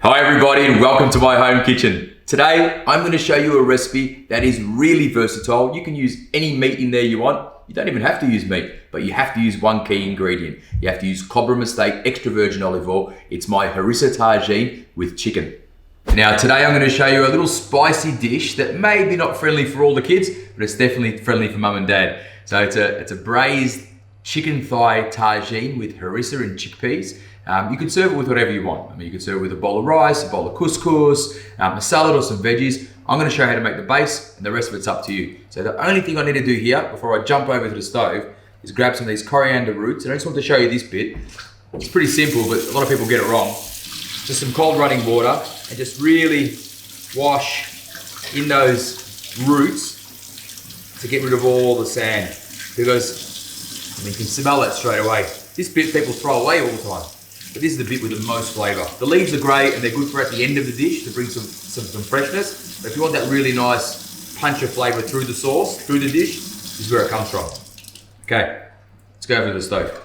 Hi everybody and welcome to my home kitchen. Today I'm going to show you a recipe that is really versatile. You can use any meat in there you want. You don't even have to use meat, but you have to use one key ingredient. You have to use Cobram estate extra virgin olive oil. It's my Harissa tagine with chicken. Now today I'm going to show you a little spicy dish that may be not friendly for all the kids, but it's definitely friendly for mum and dad. So it's a braised chicken thigh tagine with harissa and chickpeas. You can serve it with whatever you want. I mean, you can serve it with a bowl of rice, a bowl of couscous, a salad or some veggies. I'm gonna show you how to make the base and the rest of it's up to you. So the only thing I need to do here before I jump over to the stove is grab some of these coriander roots. And I just want to show you this bit. It's pretty simple, but a lot of people get it wrong. Just some cold running water and just really wash in those roots to get rid of all the sand. Because you can smell that straight away. This bit people throw away all the time. But this is the bit with the most flavour. The leaves are great and they're good for at the end of the dish to bring some freshness. But if you want that really nice punch of flavour through the sauce, through the dish, this is where it comes from. Okay, let's go over to the stove.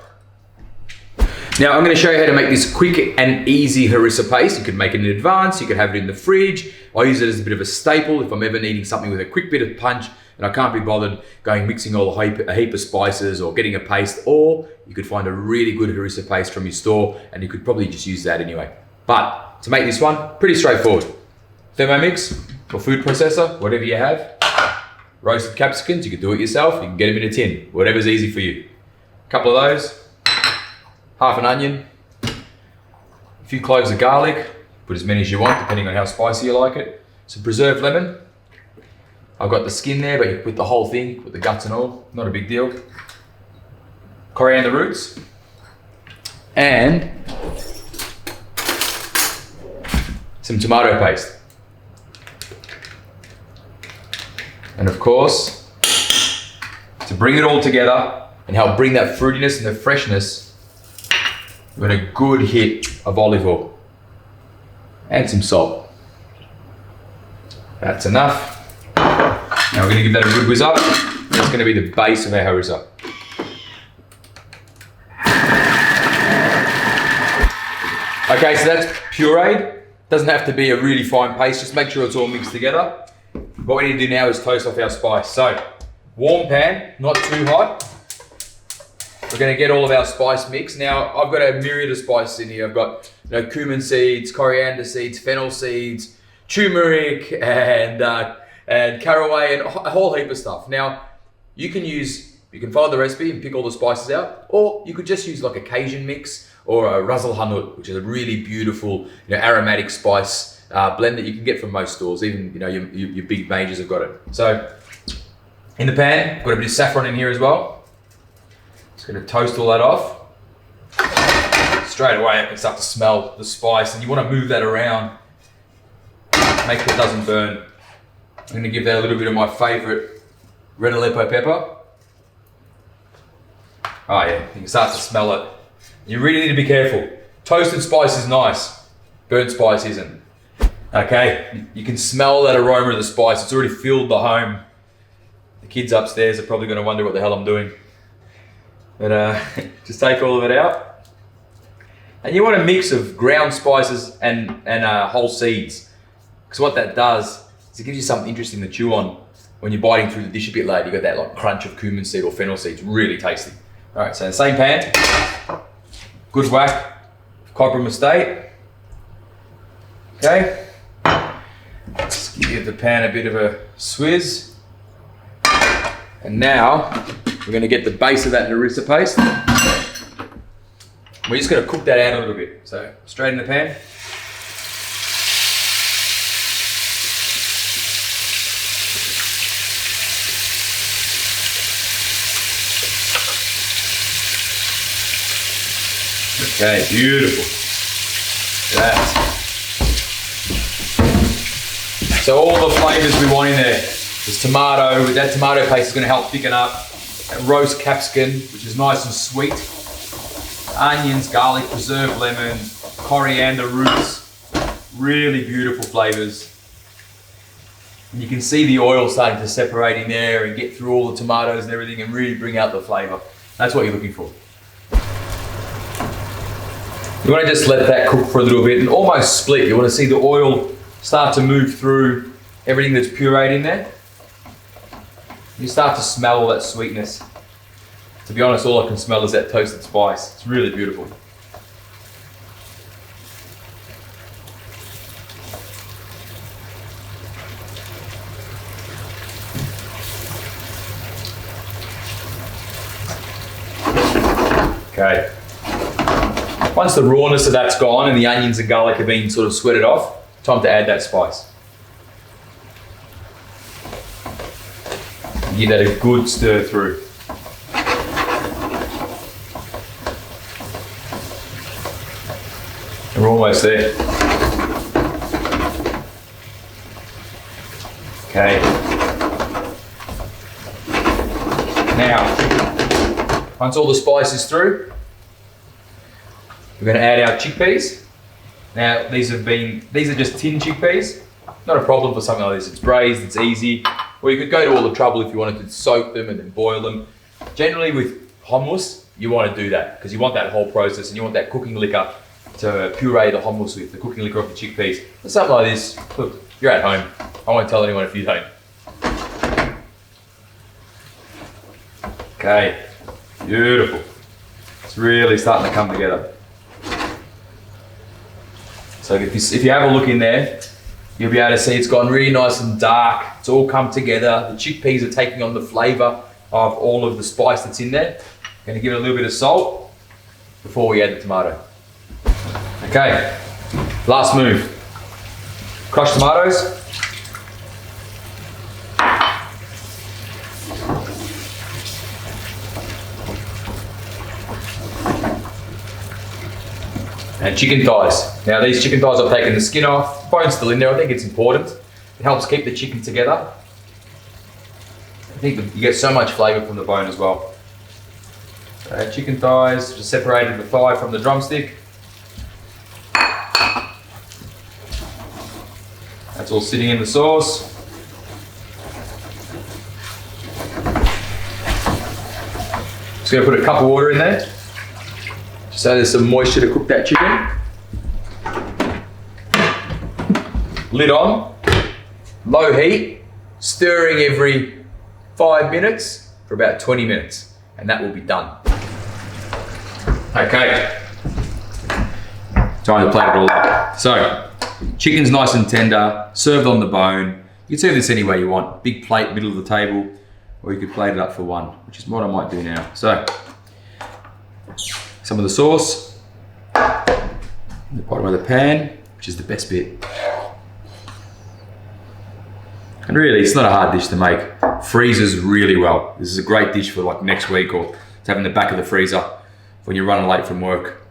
Now I'm going to show you how to make this quick and easy harissa paste. You can make it in advance, you can have it in the fridge. I use it as a bit of a staple if I'm ever needing something with a quick bit of punch and I can't be bothered going mixing a heap of spices or getting a paste, or you could find a really good harissa paste from your store and you could probably just use that anyway. But to make this one, pretty straightforward. Thermomix or food processor, whatever you have. Roasted capsicums, you can do it yourself, you can get them in a tin, whatever's easy for you. A couple of those, half an onion, a few cloves of garlic, put as many as you want depending on how spicy you like it. Some preserved lemon. I've got the skin there, but you can put the whole thing, put the guts and all, not a big deal. Coriander roots. And some tomato paste. And of course, to bring it all together and help bring that fruitiness and the freshness, we've got a good hit of olive oil. And some salt. That's enough. Now we're going to give that a good whiz up. That's going to be the base of our harissa. Okay, so that's pureed. Doesn't have to be a really fine paste, just make sure it's all mixed together. What we need to do now is toast off our spice. So, warm pan, not too hot. We're going to get all of our spice mix. Now, I've got a myriad of spices in here. I've got cumin seeds, coriander seeds, fennel seeds, turmeric, and caraway, and a whole heap of stuff. Now, you can follow the recipe and pick all the spices out, or you could just use like a Cajun mix or a Ras El Hanout, which is a really beautiful, aromatic spice blend that you can get from most stores. Even your big majors have got it. So, in the pan, got a bit of saffron in here as well. Just going to toast all that off. Straight away, I can start to smell the spice, and you want to move that around, make sure it doesn't burn. I'm going to give that a little bit of my favourite red Aleppo pepper. Oh yeah, you can start to smell it. You really need to be careful. Toasted spice is nice, burnt spice isn't. Okay, you can smell that aroma of the spice. It's already filled the home. The kids upstairs are probably going to wonder what the hell I'm doing. But just take all of it out. And you want a mix of ground spices and whole seeds. Because what that does is it gives you something interesting to chew on when you're biting through the dish a bit later. You got that like crunch of cumin seed or fennel seeds, really tasty. All right, so in the same pan, good whack of Cobram estate. Okay, let's give the pan a bit of a swizz. And now we're going to get the base of that harissa paste. We're just going to cook that out a little bit. So straight in the pan. Okay, beautiful. Look at that. So all the flavours we want in there. There's tomato, that tomato paste is going to help thicken up. That roast capsicum, which is nice and sweet. Onions, garlic, preserved lemon, coriander roots. Really beautiful flavours. And you can see the oil starting to separate in there and get through all the tomatoes and everything and really bring out the flavour. That's what you're looking for. You want to just let that cook for a little bit and almost split. You want to see the oil start to move through everything that's pureed in there. You start to smell all that sweetness. To be honest, all I can smell is that toasted spice. It's really beautiful. Okay. Once the rawness of that's gone and the onions and garlic have been sort of sweated off, time to add that spice. Give that a good stir through. And we're almost there. Okay. Now, once all the spice is through, we're going to add our chickpeas. Now, these are just tin chickpeas. Not a problem for something like this. It's braised, it's easy. Or you could go to all the trouble if you wanted to soak them and then boil them. Generally with hummus, you want to do that because you want that whole process and you want that cooking liquor to puree the hummus with, the cooking liquor of the chickpeas. But something like this, look, you're at home. I won't tell anyone if you don't. Okay, beautiful. It's really starting to come together. So if you have a look in there, you'll be able to see it's gone really nice and dark. It's all come together. The chickpeas are taking on the flavour of all of the spice that's in there. Going to give it a little bit of salt before we add the tomato. Okay, last move. Crushed tomatoes. And chicken thighs. Now these chicken thighs I've taken the skin off, bone's still in there. I think it's important. It helps keep the chicken together. I think you get so much flavour from the bone as well. So chicken thighs, just separated the thigh from the drumstick. That's all sitting in the sauce. Just going to put a cup of water in there. So there's some moisture to cook that chicken. Lid on, low heat, stirring every 5 minutes for about 20 minutes, and that will be done. Okay, time to plate it all up. So, chicken's nice and tender, served on the bone. You can serve this any way you want. Big plate, middle of the table, or you could plate it up for one, which is what I might do now. So, some of the sauce, in the bottom of the pan, which is the best bit. And really, it's not a hard dish to make. Freezes really well. This is a great dish for like next week or to have in the back of the freezer when you're running late from work,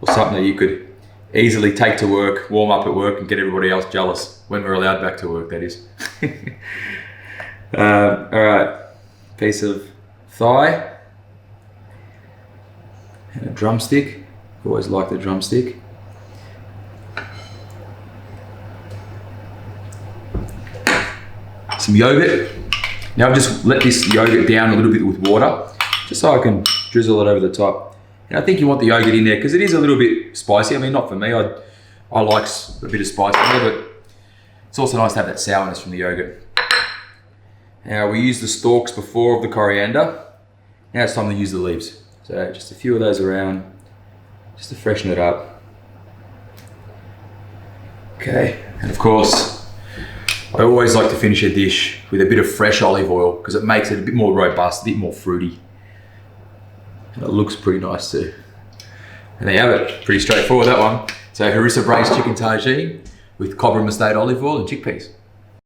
or something that you could easily take to work, warm up at work and get everybody else jealous when we're allowed back to work, that is. All right, piece of thigh and a drumstick. I've always liked the drumstick. Some yogurt. Now I've just let this yogurt down a little bit with water, just so I can drizzle it over the top. And I think you want the yogurt in there because it is a little bit spicy. I mean, not for me. I like a bit of spice in there, but it's also nice to have that sourness from the yogurt. Now we used the stalks before of the coriander. Now it's time to use the leaves. So just a few of those around, just to freshen it up. Okay, and of course, I always like to finish a dish with a bit of fresh olive oil because it makes it a bit more robust, a bit more fruity. And it looks pretty nice too. And there you have it, pretty straightforward that one. So Harissa braised chicken tagine with Cobram estate olive oil and chickpeas.